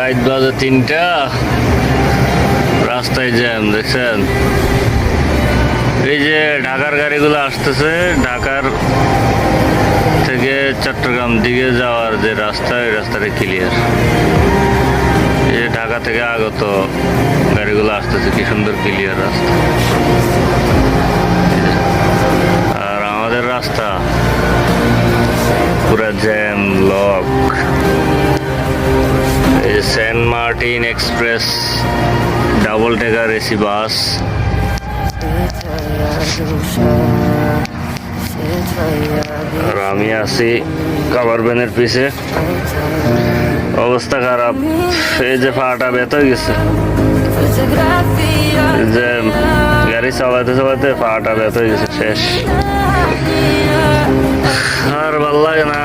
রাত বাজে 3টা, রাস্তায় জ্যাম দেখছেন। এই যে ঢাকার গাড়িগুলো আসতেছে, ঢাকার থেকে চট্টগ্রাম দিকে যাওয়ার যে রাস্তা, এই রাস্তাটা ক্লিয়ার। এই যে ঢাকা থেকে আগত গাড়িগুলো আসতেছে, কি সুন্দর ক্লিয়ার রাস্তা। আর আমাদের রাস্তা পুরা জ্যাম লক। এই সেন্ট মার্টিন এক্সপ্রেস ডাবল টেকার এসি বাস। আর আমি আছি কাভার ভ্যানের পিছে, অবস্থা খারাপ। এই যে পাটা ব্যথা হয়ে গেছে, যে গাড়ি চালাতে চালাতে পাটা ব্যথা হয়ে গেছে, শেষ। আর ভাল লাগে না।